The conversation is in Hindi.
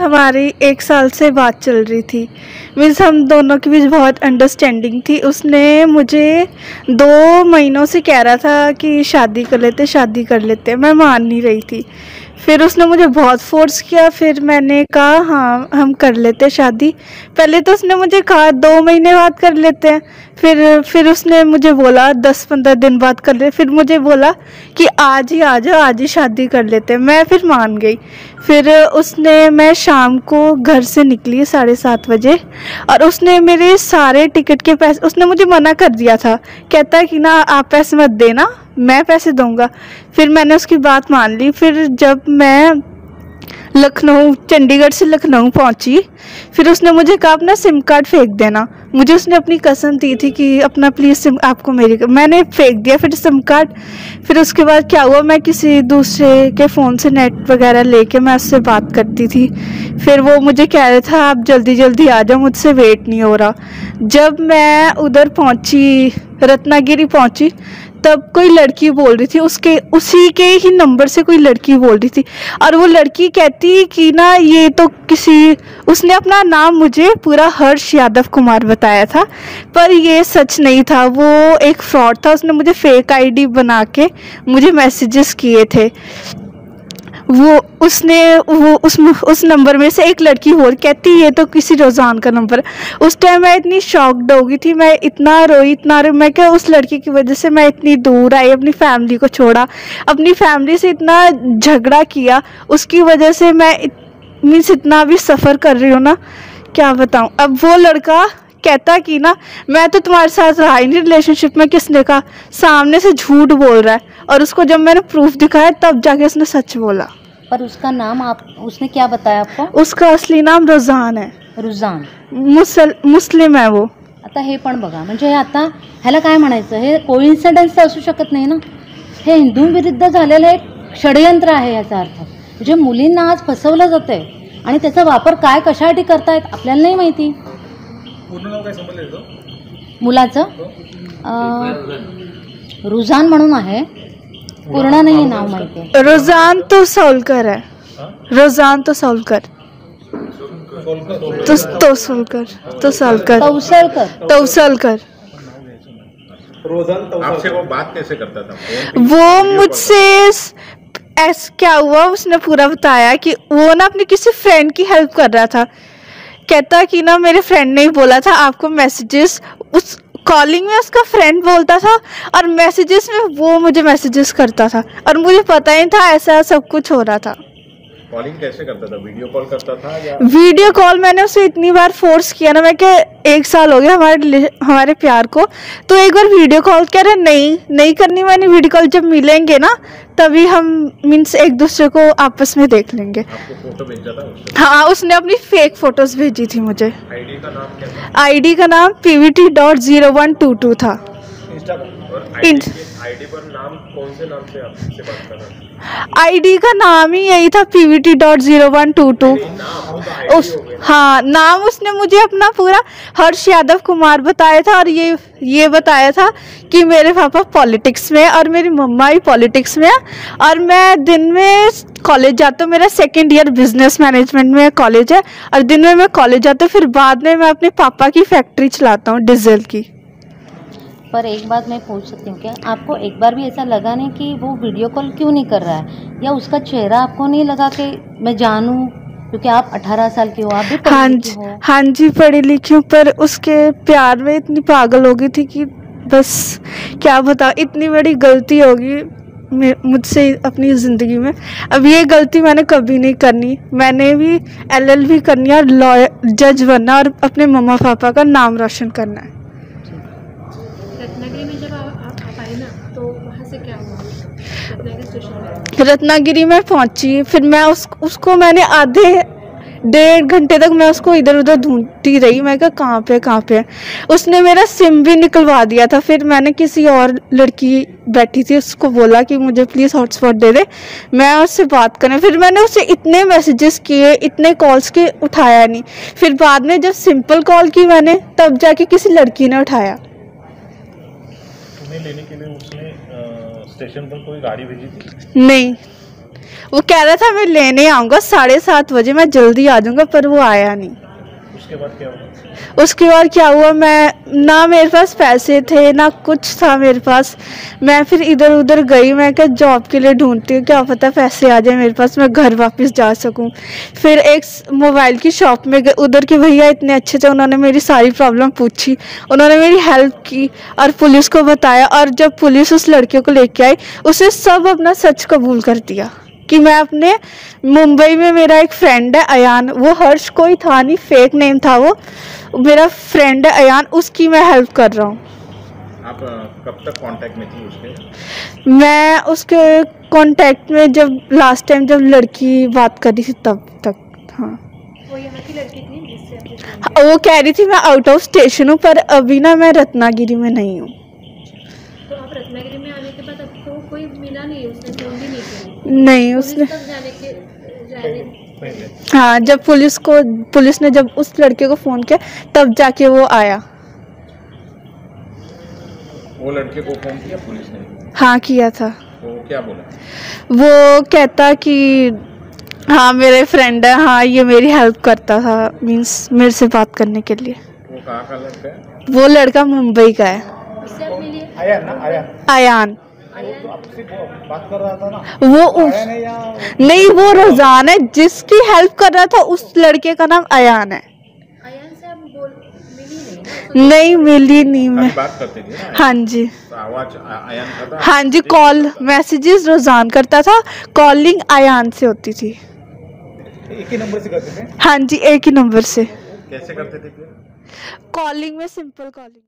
हमारी 1 साल से बात चल रही थी। मीन्स हम दोनों के बीच बहुत अंडरस्टैंडिंग थी। उसने मुझे 2 महीनों से कह रहा था कि शादी कर लेते, शादी कर लेते। मैं मान नहीं रही थी। फिर उसने मुझे बहुत फोर्स किया। फिर मैंने कहा हाँ हम कर लेते शादी। पहले तो उसने मुझे कहा 2 महीने बाद कर लेते हैं। फिर उसने मुझे बोला 10-15 दिन बाद कर ले। फिर मुझे बोला कि आज ही आ जाओ, आज ही शादी कर लेते हैं। मैं फिर मान गई। फिर मैं शाम को घर से निकली 7:30 बजे और उसने मेरे सारे टिकट के पैसे, उसने मुझे मना कर दिया था। कहता है कि ना आप पैसे मत देना, मैं पैसे दूंगा। फिर मैंने उसकी बात मान ली। फिर जब मैं चंडीगढ़ से लखनऊ पहुंची, फिर उसने मुझे कहा अपना सिम कार्ड फेंक देना। मुझे उसने अपनी कसम दी थी कि अपना प्लीज़ सिम आपको मैंने फेंक दिया फिर सिम कार्ड। फिर उसके बाद क्या हुआ, मैं किसी दूसरे के फ़ोन से नेट वगैरह लेके मैं उससे बात करती थी। फिर वो मुझे कह रहा था आप जल्दी जल्दी आ जाओ, मुझसे वेट नहीं हो रहा। जब मैं उधर पहुंची, रत्नागिरी पहुंची, तब कोई लड़की बोल रही थी, उसी के ही नंबर से कोई लड़की बोल रही थी। और वो लड़की कहती कि ना ये तो उसने अपना नाम मुझे पूरा हर्ष यादव कुमार बताया था, पर ये सच नहीं था, वो एक फ्रॉड था। उसने मुझे फेक आईडी बना के मुझे मैसेजेस किए थे। उस नंबर में से एक लड़की और कहती ये तो किसी रोज़ान का नंबर। उस टाइम मैं इतनी शॉक्ड हो गई थी, मैं इतना रोई। मैं क्या, उस लड़की की वजह से मैं इतनी दूर आई, अपनी फैमिली को छोड़ा, अपनी फैमिली से इतना झगड़ा किया। उसकी वजह से मैं इतना भी सफ़र कर रही हूँ ना, क्या बताऊँ। अब वो लड़का कहता कि ना मैं तो तुम्हारे साथ रहा ही नहीं रिलेशनशिप में। किसने कहा? सामने से झूठ बोल रहा है। और उसको जब मैंने प्रूफ दिखाया तब जाके उसने सच बोला। पर उसका नाम उसने क्या बताया आपको? उसका असली नाम रुझान है। रुझान मुस्लिम है वो। आता हे पण बघा, म्हणजे आता ह्याला काय म्हणायचं, हे कोइन्सिडन्स असू शकत नाही ना, हे हिंदू विरुद्ध झालेलं एक षडयंत्र आहे। याचा अर्थ म्हणजे मुलींना आज फसवलं जातंय आणि त्याचा वापर काय कशासाठी करतायत आपल्याला नाही माहिती। पूर्ण नाव काय समजलं मुलाचं? रुझान म्हणून आहे, पूर्ण नाही नाव माहिती। रुझान तो सौलकर है। रुझान तो सौलकर तौसलकर। आपसे वो बात कैसे करता था? वो मुझसे क्या हुआ, उसने पूरा बताया कि वो ना अपनी किसी फ्रेंड की हेल्प कर रहा था। कहता कि ना मेरे फ्रेंड ने ही बोला था आपको मैसेजेस, उस कॉलिंग में उसका फ्रेंड बोलता था और मैसेजेस में वो मुझे मैसेजेस करता था और मुझे पता ही था ऐसा सब कुछ हो रहा था। कॉलिंग कैसे करता था? वीडियो कॉल करता था या? वीडियो कॉल मैंने उसे इतनी बार फोर्स किया ना, मैं क्या 1 साल हो गया हमारे प्यार को, तो एक बार वीडियो कॉल कह रहे नहीं करनी मैंने वीडियो कॉल, जब मिलेंगे ना तभी हम मीन्स एक दूसरे को आपस में देख लेंगे। आपको फोटो भेजा था उसने? हाँ, उसने अपनी फेक फोटोज भेजी थी मुझे। आईडी का नाम क्या था? आईडी का नाम pvt.0122 था। आईडी पर नाम कौन से नाम से आपसे बात कर रहा था? आईडी का नाम ही यही था pvt.0122। हाँ, नाम उसने मुझे अपना पूरा हर्ष यादव कुमार बताया था और ये बताया था कि मेरे पापा पॉलिटिक्स में और मेरी मम्मा भी पॉलिटिक्स में है और मैं दिन में कॉलेज जाता हूँ। मेरा 2nd ईयर बिजनेस मैनेजमेंट में कॉलेज है और दिन में मैं कॉलेज जाता हूँ, फिर बाद में मैं अपने पापा की फैक्ट्री चलाता हूँ डीजल की। पर एक बात मैं पूछ सकती हूँ क्या, आपको एक बार भी ऐसा लगा नहीं कि वो वीडियो कॉल क्यों नहीं कर रहा है, या उसका चेहरा आपको नहीं लगा कि मैं जानूँ, क्योंकि आप 18 साल की हो, आप भी पढ़ी लिखी हो। हाँ जी, पढ़ी लिखी हूँ, पर उसके प्यार में इतनी पागल हो गई थी कि बस क्या बताओ, इतनी बड़ी गलती होगी मुझसे अपनी ज़िंदगी में। अब ये गलती मैंने कभी नहीं करनी। मैंने भी LLB करनी है और लॉयर जज बनना और अपने मम्मा पापा का नाम रोशन करना है। रत्नागिरी में जब आप आए ना, तो वहाँ से क्या हुआ? रत्नागिरी स्टेशन रत्नागिरी में पहुंची, फिर मैं उसको मैंने आधे 1.5 घंटे तक मैं उसको इधर उधर ढूंढती रही। मैं कहा कहाँ पे है। उसने मेरा सिम भी निकलवा दिया था। फिर मैंने किसी और लड़की बैठी थी, उसको बोला कि मुझे प्लीज़ हॉटस्पॉट दे दे, मैं उससे बात करें। फिर मैंने उससे इतने मैसेजेस किए, इतने कॉल्स के, उठाया नहीं। फिर बाद में जब सिंपल कॉल की मैंने, तब जाके किसी लड़की ने उठाया। तुम्हें लेने के लिए उसने स्टेशन पर कोई गाड़ी भेजी थी? नहीं, वो कह रहा था मैं लेने आऊँगा 7:30 बजे, मैं जल्दी आ जाऊँगा, पर वो आया नहीं। उसके बाद क्या हुआ? उसके बाद क्या हुआ, मैं ना मेरे पास पैसे थे ना कुछ था मेरे पास। मैं फिर इधर उधर गई, मैं क्या जॉब के लिए ढूंढती हूँ, क्या पता पैसे आ जाए मेरे पास, मैं घर वापस जा सकूँ। फिर एक मोबाइल की शॉप में गई, उधर के भैया इतने अच्छे थे, उन्होंने मेरी सारी प्रॉब्लम पूछी, उन्होंने मेरी हेल्प की और पुलिस को बताया। और जब पुलिस उस लड़के को लेके आई, उसने सब अपना सच कबूल कर दिया कि मैं अपने मुंबई में मेरा एक फ्रेंड है अयान, वो हर्ष कोई था नहीं, फेक नेम था वो, मेरा फ्रेंड है अयान, उसकी मैं हेल्प कर रहा हूँ। आप कब तक कांटेक्ट में थी उसके? मैं उसके कांटेक्ट में जब लास्ट टाइम जब लड़की बात कर रही थी तब तक। हाँ, वो यहाँ की लड़की थी जिससे आपने फोन किया? वो कह रही थी मैं आउट ऑफ स्टेशन हूँ, पर अभी ना मैं रत्नागिरी में नहीं हूँ। तो आप रत्नागिरी में आने के बाद आपको कोई मिला नहीं, उसने फोन भी नहीं किया? नहीं, उसने पुलिस तक जाने पहले हाँ, जब पुलिस ने जब उस लड़के को फ़ोन किया तब जाके वो आया। वो लड़के को फोन किया पुलिस ने? हाँ, किया था। वो क्या बोला? वो कहता कि हाँ मेरे फ्रेंड है, हाँ ये मेरी हेल्प करता था, मीन्स मेरे से बात करने के लिए। वो कहाँ का लड़का है? वो लड़का मुंबई का है, उससे आप मिलिए? अयान। आपसे बात कर रहा था ना? वो नहीं, वो रोजान है, जिसकी हेल्प कर रहा था उस लड़के का नाम अयान है। अयान से आप मिली नहीं ना? नहीं, मिली नहीं मैं। अभी बात करते थे ना? हाँ जी, तो आवाज अयान का था? हाँ जी, कॉल मैसेजेस रोजान करता था, कॉलिंग अयान से होती थी। एक ही नंबर से करते थे? हाँ जी, एक ही नंबर से कैसे करते थे फिर? कॉलिंग में, सिंपल कॉलिंग।